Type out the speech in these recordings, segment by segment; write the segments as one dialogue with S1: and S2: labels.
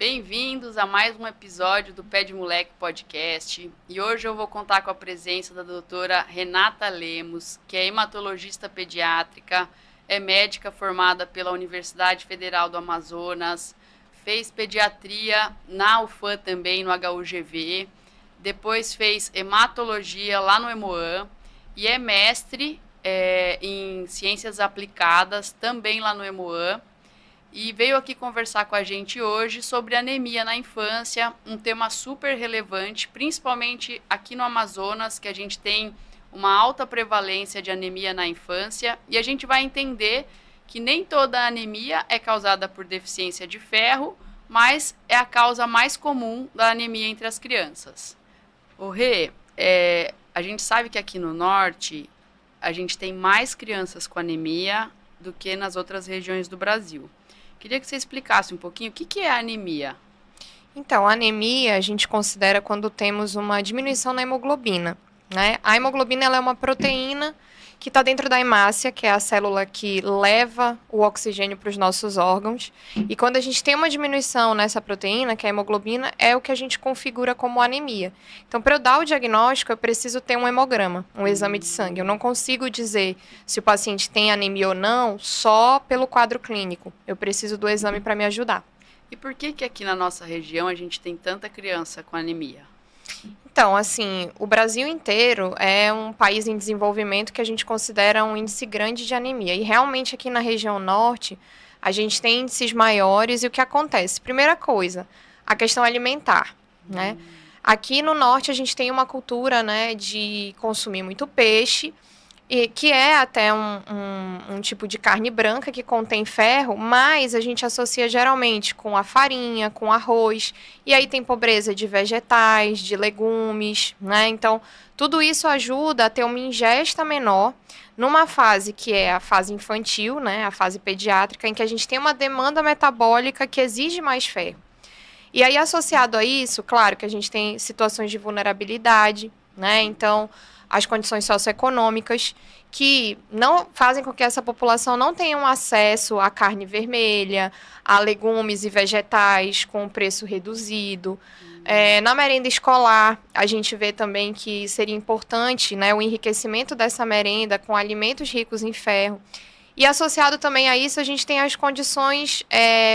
S1: Bem-vindos a mais um episódio do Pé de Moleque Podcast. E hoje eu vou contar com a presença da doutora Renata Lemos, que é hematologista pediátrica, é médica formada pela Universidade Federal do Amazonas, fez pediatria na UFAM também, no HUGV, depois fez hematologia lá no Hemoam e é mestre em ciências aplicadas também lá no Hemoam. E veio aqui conversar com a gente hoje sobre anemia na infância, um tema super relevante, principalmente aqui no Amazonas, que a gente tem uma alta prevalência de anemia na infância, e a gente vai entender que nem toda anemia é causada por deficiência de ferro, mas é a causa mais comum da anemia entre as crianças. O Rê, a gente sabe que aqui no norte a gente tem mais crianças com anemia do que nas outras regiões do Brasil. Queria que você explicasse um pouquinho o que é a anemia.
S2: Então, a anemia a gente considera quando temos uma diminuição na hemoglobina, né? A hemoglobina ela é uma proteína que está dentro da hemácia, que é a célula que leva o oxigênio para os nossos órgãos. E quando a gente tem uma diminuição nessa proteína, que é a hemoglobina, é o que a gente configura como anemia. Então, para eu dar o diagnóstico, eu preciso ter um hemograma, um exame de sangue. Eu não consigo dizer se o paciente tem anemia ou não só pelo quadro clínico. Eu preciso do exame para me ajudar.
S1: E por que aqui na nossa região a gente tem tanta criança com anemia?
S2: Então, assim, o Brasil inteiro é um país em desenvolvimento que a gente considera um índice grande de anemia. E realmente aqui na região norte, a gente tem índices maiores. E o que acontece? Primeira coisa, a questão alimentar, né? Aqui no norte a gente tem uma cultura, né, de consumir muito peixe, e que é até um tipo de carne branca que contém ferro, mas a gente associa geralmente com a farinha, com arroz, e aí tem pobreza de vegetais, de legumes, né? Então, tudo isso ajuda a ter uma ingesta menor numa fase que é a fase infantil, né? A fase pediátrica, em que a gente tem uma demanda metabólica que exige mais ferro. E aí, associado a isso, claro que a gente tem situações de vulnerabilidade, né? Então, as condições socioeconômicas que não fazem com que essa população não tenha acesso à carne vermelha, a legumes e vegetais com preço reduzido. Na merenda escolar, a gente vê também que seria importante, né, o enriquecimento dessa merenda com alimentos ricos em ferro. E associado também a isso, a gente tem as condições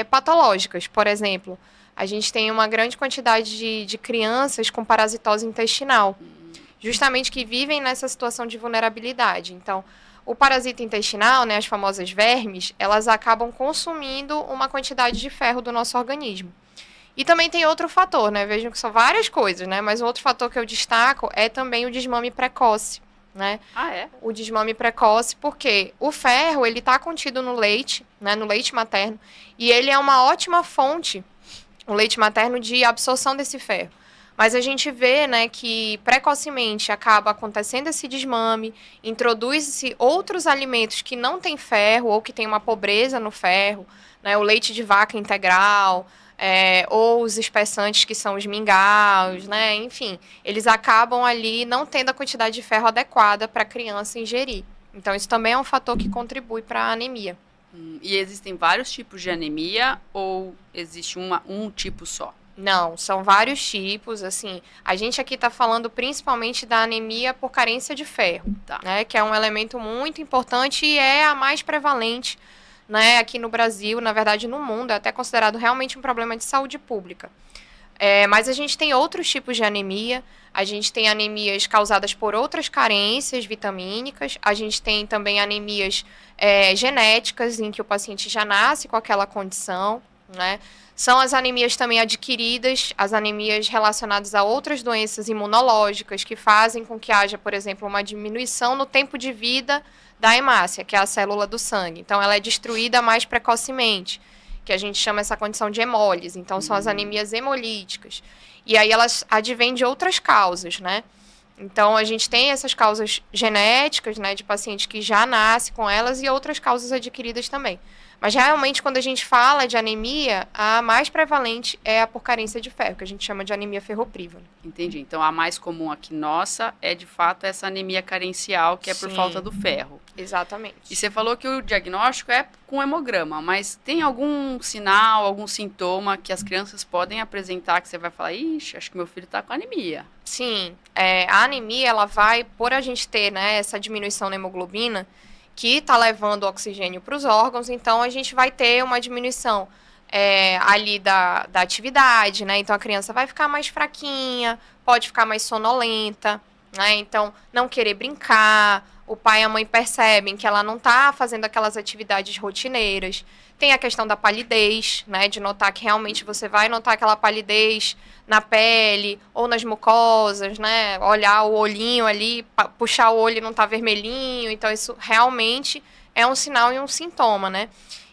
S2: patológicas. Por exemplo, a gente tem uma grande quantidade de crianças com parasitose intestinal, justamente que vivem nessa situação de vulnerabilidade. Então, o parasita intestinal, né, as famosas vermes, elas acabam consumindo uma quantidade de ferro do nosso organismo. E também tem outro fator, né? Vejam que são várias coisas, né? Mas outro fator que eu destaco é também o desmame precoce, né?
S1: Ah, é?
S2: O desmame precoce, porque o ferro, ele está contido no leite, né, no leite materno, e ele é uma ótima fonte, o leite materno, de absorção desse ferro. Mas a gente vê, né, que precocemente acaba acontecendo esse desmame, introduz-se outros alimentos que não têm ferro ou que têm uma pobreza no ferro, né, o leite de vaca integral, ou os espessantes que são os mingaus, né, enfim, eles acabam ali não tendo a quantidade de ferro adequada para a criança ingerir. Então, isso também é um fator que contribui para a anemia.
S1: E existem vários tipos de anemia ou existe um tipo só?
S2: Não, são vários tipos, assim, a gente aqui está falando principalmente da anemia por carência de ferro,
S1: Tá.
S2: né, que é um elemento muito importante e é a mais prevalente, né, aqui no Brasil, na verdade no mundo, é até considerado realmente um problema de saúde pública. Mas a gente tem outros tipos de anemia, a gente tem anemias causadas por outras carências vitamínicas, a gente tem também anemias genéticas, em que o paciente já nasce com aquela condição, né. São as anemias também adquiridas, as anemias relacionadas a outras doenças imunológicas que fazem com que haja, por exemplo, uma diminuição no tempo de vida da hemácia, que é a célula do sangue. Então, ela é destruída mais precocemente, que a gente chama essa condição de hemólise. Então, são as anemias hemolíticas. E aí, elas advêm de outras causas, né? Então, a gente tem essas causas genéticas, né, de pacientes que já nascem com elas e outras causas adquiridas também. Mas realmente, quando a gente fala de anemia, a mais prevalente é a por carência de ferro, que a gente chama de anemia ferropriva.
S1: Entendi. Então, a mais comum aqui nossa é, de fato, essa anemia carencial, que é por
S2: Sim.
S1: falta do ferro.
S2: Exatamente.
S1: E você falou que o diagnóstico é com hemograma, mas tem algum sinal, algum sintoma que as crianças podem apresentar que você vai falar, ixi, acho que meu filho está com anemia?
S2: Sim, a anemia, ela vai, por a gente ter, né, essa diminuição na hemoglobina, que está levando oxigênio para os órgãos, então a gente vai ter uma diminuição ali da atividade, né? Então a criança vai ficar mais fraquinha, pode ficar mais sonolenta, né? Então não querer brincar, o pai e a mãe percebem que ela não está fazendo aquelas atividades rotineiras. Tem a questão da palidez, né? De notar que realmente você vai notar aquela palidez na pele ou nas mucosas, né? Olhar o olhinho ali, puxar o olho e não tá vermelhinho. Então, isso realmente é um sinal e um sintoma, né?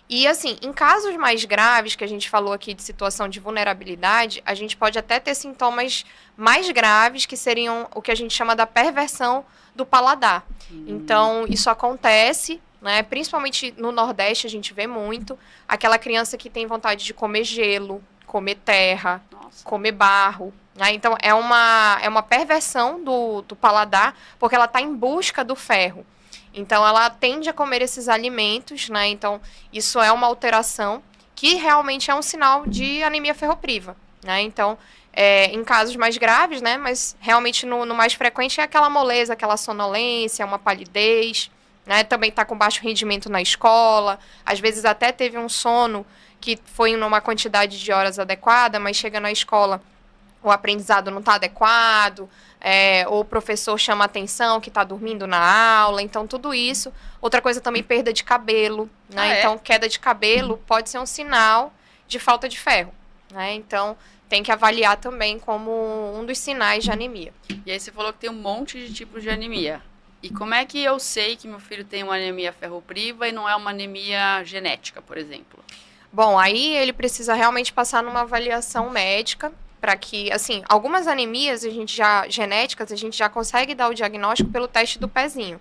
S2: E, assim, em casos mais graves, que a gente falou aqui de situação de vulnerabilidade, a gente pode até ter sintomas mais graves, que seriam o que a gente chama da perversão do paladar. Então, isso acontece, né? Principalmente no Nordeste, a gente vê muito. Aquela criança que tem vontade de comer gelo, comer terra, comer barro. Né? Então, é uma perversão do paladar, porque ela está em busca do ferro. Então, ela tende a comer esses alimentos, né? Então, isso é uma alteração que realmente é um sinal de anemia ferropriva, né? Então, em casos mais graves, né? Mas realmente no mais frequente é aquela moleza, aquela sonolência, uma palidez, né? Também está com baixo rendimento na escola, às vezes até teve um sono que foi numa quantidade de horas adequada, mas chega na escola, o aprendizado não está adequado, ou o professor chama atenção que está dormindo na aula, então tudo isso. Outra coisa também, perda de cabelo, né? Então, queda de cabelo pode ser um sinal de falta de ferro, né? Então, tem que avaliar também como um dos sinais de anemia.
S1: E aí você falou que tem um monte de tipos de anemia. E como é que eu sei que meu filho tem uma anemia ferropriva e não é uma anemia genética, por exemplo?
S2: Bom, aí ele precisa realmente passar numa avaliação médica, para que, assim, algumas anemias genéticas, a gente já consegue dar o diagnóstico pelo teste do pezinho.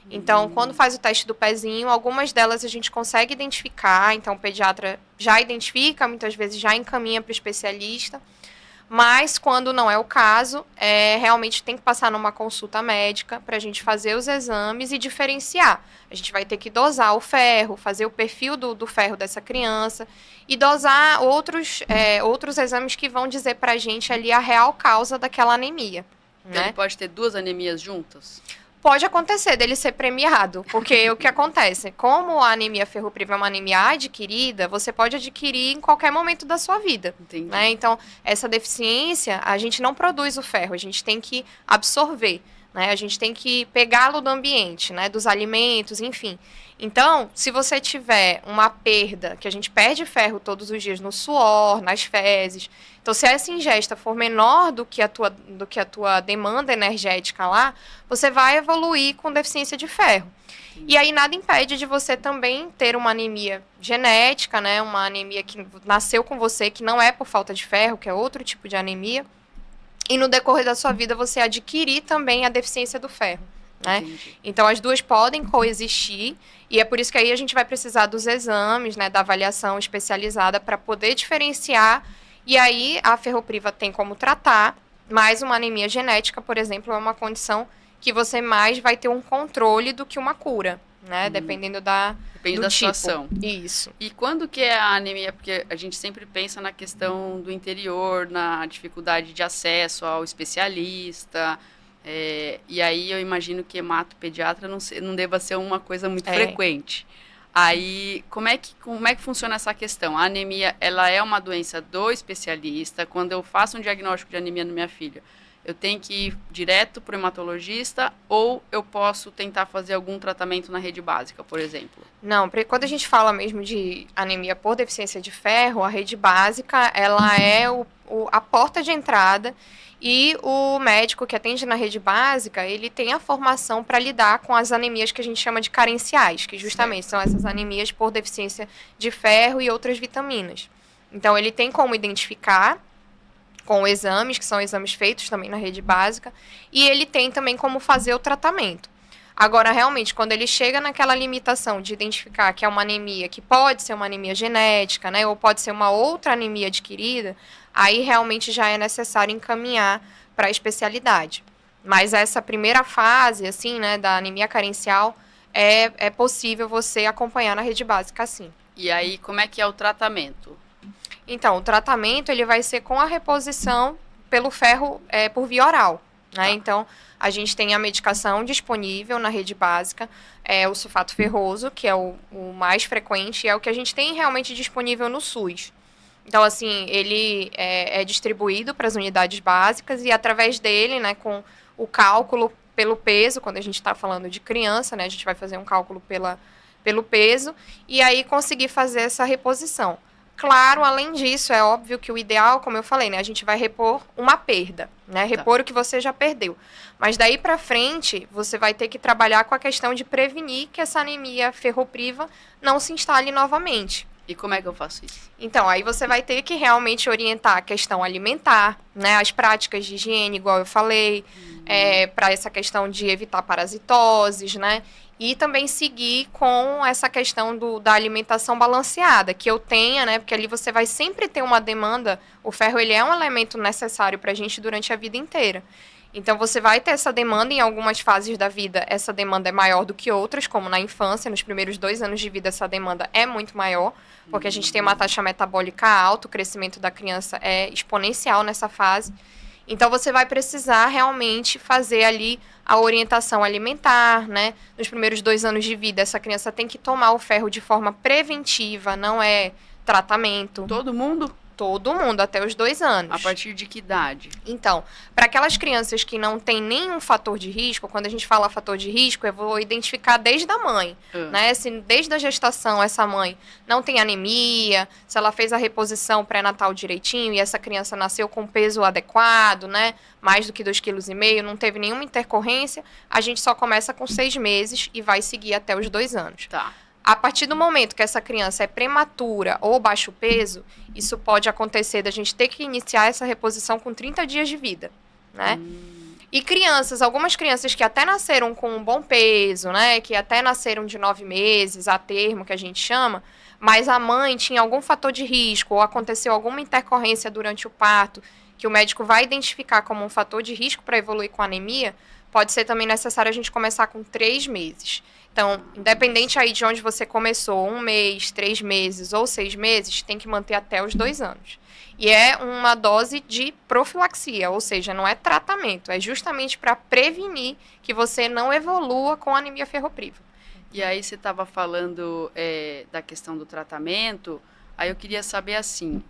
S2: Então, quando faz o teste do pezinho, algumas delas a gente consegue identificar, então o pediatra já identifica, muitas vezes já encaminha para o especialista, mas quando não é o caso, realmente tem que passar numa consulta médica para a gente fazer os exames e diferenciar. A gente vai ter que dosar o ferro, fazer o perfil do ferro dessa criança e dosar outros exames que vão dizer para a gente ali a real causa daquela anemia.
S1: Então,
S2: né?
S1: Ele pode ter duas anemias juntas?
S2: Pode acontecer dele ser premiado, porque o que acontece? Como a anemia ferropriva é uma anemia adquirida, você pode adquirir em qualquer momento da sua vida.
S1: Entendi.
S2: Né? Então, essa deficiência, a gente não produz o ferro, a gente tem que absorver, né? A gente tem que pegá-lo do ambiente, né? Dos alimentos, enfim. Então, se você tiver uma perda, que a gente perde ferro todos os dias no suor, nas fezes, então se essa ingesta for menor do que a tua demanda energética lá, você vai evoluir com deficiência de ferro. E aí nada impede de você também ter uma anemia genética, né? Uma anemia que nasceu com você, que não é por falta de ferro, que é outro tipo de anemia. E no decorrer da sua vida você adquirir também a deficiência do ferro. Né? Então, as duas podem coexistir e é por isso que aí a gente vai precisar dos exames, né, da avaliação especializada para poder diferenciar. E aí, a ferropriva tem como tratar, mas uma anemia genética, por exemplo, é uma condição que você mais vai ter um controle do que uma cura, né? Dependendo da tipo.
S1: Situação.
S2: Isso.
S1: E quando que é a anemia? Porque a gente sempre pensa na questão do interior, na dificuldade de acesso ao especialista. E aí eu imagino que hematopedia não deva ser uma coisa muito frequente. Aí, como é que funciona essa questão? A anemia, ela é uma doença do especialista. Quando eu faço um diagnóstico de anemia na minha filha, eu tenho que ir direto para o hematologista ou eu posso tentar fazer algum tratamento na rede básica, por exemplo?
S2: Não, quando a gente fala mesmo de anemia por deficiência de ferro, a rede básica, ela é a porta de entrada. E o médico que atende na rede básica, ele tem a formação para lidar com as anemias que a gente chama de carenciais, que justamente são essas anemias por deficiência de ferro e outras vitaminas. Então, ele tem como identificar com exames, que são exames feitos também na rede básica, e ele tem também como fazer o tratamento. Agora, realmente, quando ele chega naquela limitação de identificar que é uma anemia, que pode ser uma anemia genética, né, ou pode ser uma outra anemia adquirida, aí realmente já é necessário encaminhar para a especialidade. Mas essa primeira fase, assim, né, da anemia carencial, é possível você acompanhar na rede básica, sim.
S1: E aí, como é que é o tratamento?
S2: Então, o tratamento ele vai ser com a reposição pelo ferro por via oral, né?
S1: Tá.
S2: Então, a gente tem a medicação disponível na rede básica, o sulfato ferroso, que é o mais frequente, é o que a gente tem realmente disponível no SUS. Então, assim, ele é distribuído para as unidades básicas e através dele, né, com o cálculo pelo peso, quando a gente está falando de criança, né, a gente vai fazer um cálculo pelo peso e aí conseguir fazer essa reposição. Claro, além disso, é óbvio que o ideal, como eu falei, né, a gente vai repor uma perda, né, repor o que você já perdeu. Mas daí para frente, você vai ter que trabalhar com a questão de prevenir que essa anemia ferropriva não se instale novamente.
S1: E como é que eu faço isso?
S2: Então, aí você vai ter que realmente orientar a questão alimentar, né, as práticas de higiene, igual eu falei, para essa questão de evitar parasitoses, né, e também seguir com essa questão da alimentação balanceada, que eu tenha, né, porque ali você vai sempre ter uma demanda, o ferro ele é um elemento necessário para a gente durante a vida inteira. Então, você vai ter essa demanda em algumas fases da vida, essa demanda é maior do que outras, como na infância, nos primeiros 2 anos de vida essa demanda é muito maior, porque a gente tem uma taxa metabólica alta, o crescimento da criança é exponencial nessa fase. Então, você vai precisar realmente fazer ali a orientação alimentar, né? Nos primeiros 2 anos de vida, essa criança tem que tomar o ferro de forma preventiva, não é tratamento.
S1: Todo mundo?
S2: Todo mundo, até os 2 anos.
S1: A partir de que idade?
S2: Então, para aquelas crianças que não têm nenhum fator de risco, quando a gente fala fator de risco, eu vou identificar desde a mãe, né? Se desde a gestação essa mãe não tem anemia, se ela fez a reposição pré-natal direitinho e essa criança nasceu com peso adequado, né? Mais do que 2,5 kg, não teve nenhuma intercorrência, a gente só começa com 6 meses e vai seguir até os 2 anos.
S1: Tá.
S2: A partir do momento que essa criança é prematura ou baixo peso, isso pode acontecer da gente ter que iniciar essa reposição com 30 dias de vida, né? E crianças, algumas crianças que até nasceram com um bom peso, né? Que até nasceram de 9 meses, a termo, que a gente chama, mas a mãe tinha algum fator de risco ou aconteceu alguma intercorrência durante o parto, que o médico vai identificar como um fator de risco para evoluir com anemia, pode ser também necessário a gente começar com 3 meses. Então, independente aí de onde você começou, 1 mês, 3 meses ou 6 meses, tem que manter até os 2 anos. E é uma dose de profilaxia, ou seja, não é tratamento, é justamente para prevenir que você não evolua com anemia ferropriva.
S1: E aí você estava falando da questão do tratamento, aí eu queria saber assim,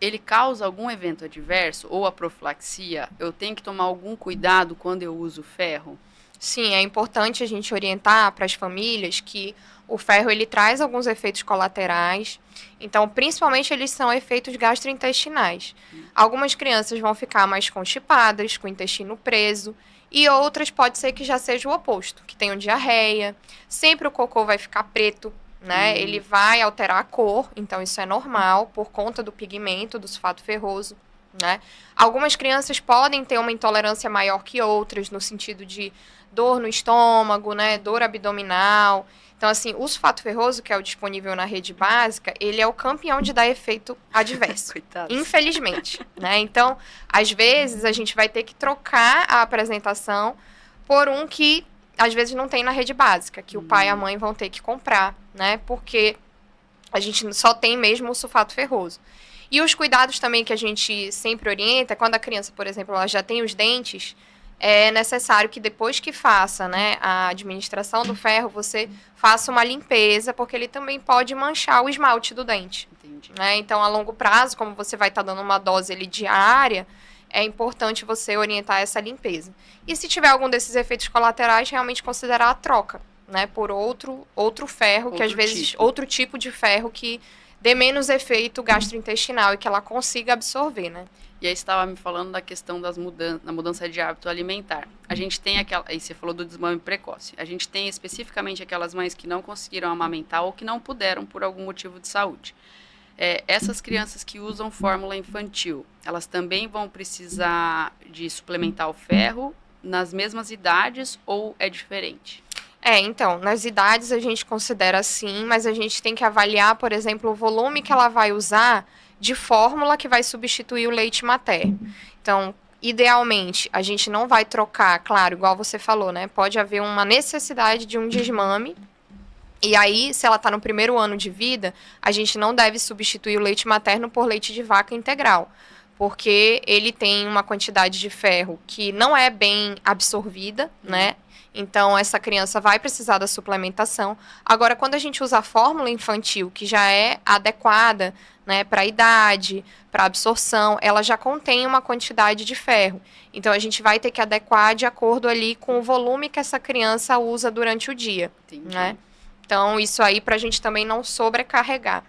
S1: ele causa algum evento adverso ou a profilaxia? Eu tenho que tomar algum cuidado quando eu uso ferro?
S2: Sim, é importante a gente orientar para as famílias que o ferro ele traz alguns efeitos colaterais. Então, principalmente eles são efeitos gastrointestinais. Algumas crianças vão ficar mais constipadas, com o intestino preso, e outras pode ser que já seja o oposto, que tenham diarreia. Sempre o cocô vai ficar preto, né? Ele vai alterar a cor, então isso é normal por conta do pigmento, do sulfato ferroso, né? Algumas crianças podem ter uma intolerância maior que outras, no sentido de dor no estômago, né? Dor abdominal. Então, assim, o sulfato ferroso, que é o disponível na rede básica, ele é o campeão de dar efeito adverso.
S1: Coitado.
S2: Infelizmente, né? Então, às vezes, a gente vai ter que trocar a apresentação por um que, às vezes, não tem na rede básica, que o pai e a mãe vão ter que comprar, né? Porque a gente só tem mesmo o sulfato ferroso. E os cuidados também que a gente sempre orienta, quando a criança, por exemplo, ela já tem os dentes, é necessário que depois que faça, né, a administração do ferro, você faça uma limpeza, porque ele também pode manchar o esmalte do dente.
S1: Entendi.
S2: Né? Então, a longo prazo, como você vai estar dando uma dose ali diária, é importante você orientar essa limpeza. E se tiver algum desses efeitos colaterais, realmente considerar a troca, né, por outro ferro, que às vezes, outro tipo de ferro que dê menos efeito gastrointestinal e que ela consiga absorver, né?
S1: E aí você estava me falando da questão da mudança de hábito alimentar. A gente tem aí você falou do desmame precoce. A gente tem especificamente aquelas mães que não conseguiram amamentar ou que não puderam por algum motivo de saúde. Essas crianças que usam fórmula infantil, elas também vão precisar de suplementar o ferro nas mesmas idades ou é diferente?
S2: Então, nas idades a gente considera sim, mas a gente tem que avaliar, por exemplo, o volume que ela vai usar de fórmula que vai substituir o leite materno. Então, idealmente, a gente não vai trocar, claro, igual você falou, né? Pode haver uma necessidade de um desmame. E aí, se ela está no primeiro ano de vida, a gente não deve substituir o leite materno por leite de vaca integral, porque ele tem uma quantidade de ferro que não é bem absorvida, né? Então, essa criança vai precisar da suplementação. Agora, quando a gente usa a fórmula infantil, que já é adequada, né, para a idade, para a absorção, ela já contém uma quantidade de ferro. Então, a gente vai ter que adequar de acordo ali com o volume que essa criança usa durante o dia, né? Então, isso aí para a gente também não sobrecarregar.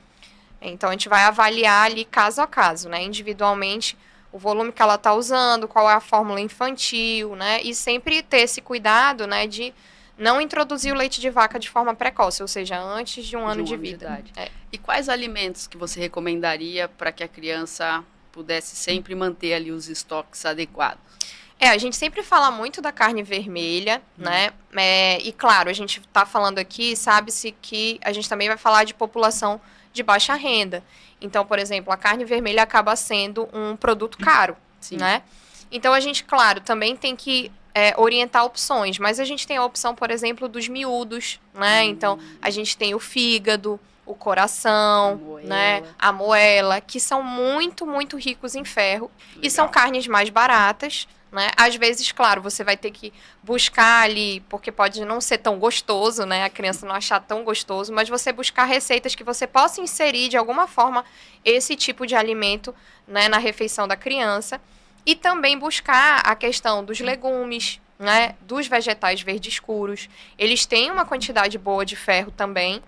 S2: Então, a gente vai avaliar ali caso a caso, né? Individualmente, o volume que ela está usando, qual é a fórmula infantil, né? E sempre ter esse cuidado, né, de não introduzir o leite de vaca de forma precoce, ou seja, antes de um ano de vida.
S1: E quais alimentos que você recomendaria para que a criança pudesse sempre manter ali os estoques adequados?
S2: A gente sempre fala muito da carne vermelha, né? E claro, a gente está falando aqui, sabe-se que a gente também vai falar de população de baixa renda. Então, por exemplo, a carne vermelha acaba sendo um produto caro, né? Então, a gente, claro, também tem que orientar opções, mas a gente tem a opção, por exemplo, dos miúdos, né? Então, a gente tem o fígado, o coração, né? A moela, que são muito, muito ricos em ferro. Legal. E são carnes mais baratas, né? Às vezes, claro, você vai ter que buscar ali, porque pode não ser tão gostoso, né? A criança não achar tão gostoso, mas você buscar receitas que você possa inserir de alguma forma esse tipo de alimento, né, na refeição da criança. E também buscar a questão dos legumes, né, dos vegetais verdes escuros. Eles têm uma quantidade boa de ferro também.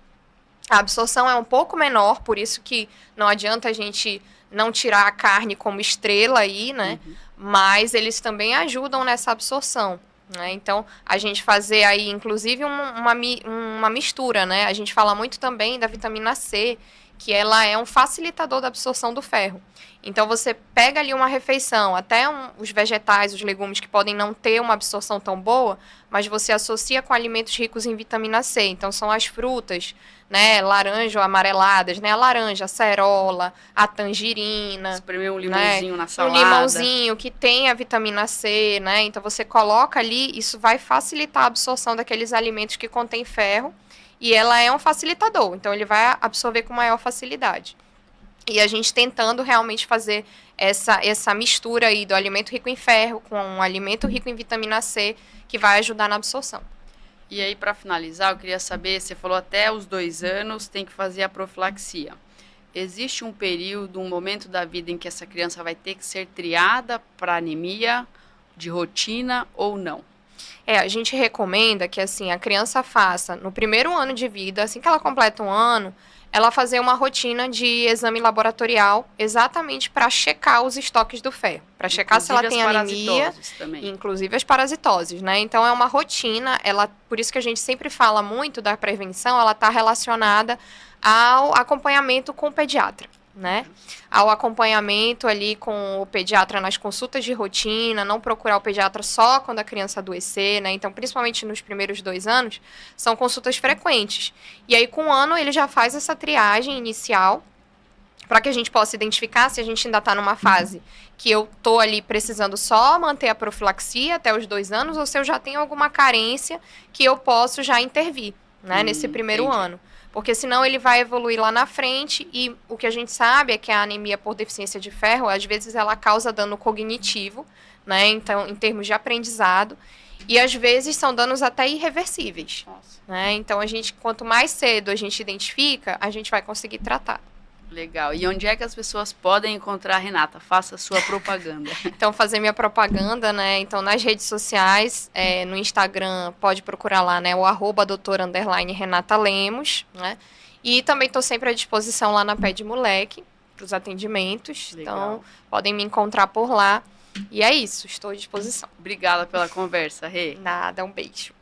S2: A absorção é um pouco menor, por isso que não adianta a gente não tirar a carne como estrela aí, né? Mas eles também ajudam nessa absorção, né? Então, a gente fazer aí, inclusive, uma mistura, né? A gente fala muito também da vitamina C, que ela é um facilitador da absorção do ferro. Então, você pega ali uma refeição, até os vegetais, os legumes que podem não ter uma absorção tão boa, mas você associa com alimentos ricos em vitamina C. Então, são as frutas, né, laranja ou amareladas, né, a laranja, a cerola, a tangerina.
S1: Espremer um limãozinho, né, na salada.
S2: Um limãozinho que tem a vitamina C, né, então você coloca ali, isso vai facilitar a absorção daqueles alimentos que contêm ferro, e ela é um facilitador, então ele vai absorver com maior facilidade. E a gente tentando realmente fazer essa mistura aí do alimento rico em ferro com um alimento rico em vitamina C, que vai ajudar na absorção.
S1: E aí, para finalizar, eu queria saber, você falou até os 2 anos tem que fazer a profilaxia. Existe um período, um momento da vida em que essa criança vai ter que ser triada para anemia de rotina ou não?
S2: A gente recomenda que assim a criança faça no primeiro ano de vida, assim que ela completa 1 ano, ela fazer uma rotina de exame laboratorial exatamente para checar os estoques do ferro, para checar se ela tem anemia, inclusive as parasitoses, né? Então é uma rotina, por isso que a gente sempre fala muito da prevenção, ela está relacionada ao acompanhamento com o pediatra, né? Ao acompanhamento ali com o pediatra nas consultas de rotina, não procurar o pediatra só quando a criança adoecer, né? Então, principalmente nos primeiros 2 anos, são consultas frequentes. E aí, com 1 ano, ele já faz essa triagem inicial para que a gente possa identificar se a gente ainda está numa fase que eu estou ali precisando só manter a profilaxia até os 2 anos ou se eu já tenho alguma carência que eu posso já intervir, né? Nesse primeiro ano. Porque senão ele vai evoluir lá na frente e o que a gente sabe é que a anemia por deficiência de ferro, às vezes ela causa dano cognitivo, né? Então, em termos de aprendizado, e às vezes são danos até irreversíveis, né? Então, quanto mais cedo a gente identifica, a gente vai conseguir tratar.
S1: Legal. E onde é que as pessoas podem encontrar a Renata? Faça a sua propaganda.
S2: Então, fazer minha propaganda, né? Então, nas redes sociais, no Instagram, pode procurar lá, né? O @doutora_Renata Lemos, né? E também estou sempre à disposição lá na Pé de Moleque, para os atendimentos. Legal. Então, podem me encontrar por lá. E é isso, estou à disposição.
S1: Obrigada pela conversa, Rê.
S2: Nada, um beijo.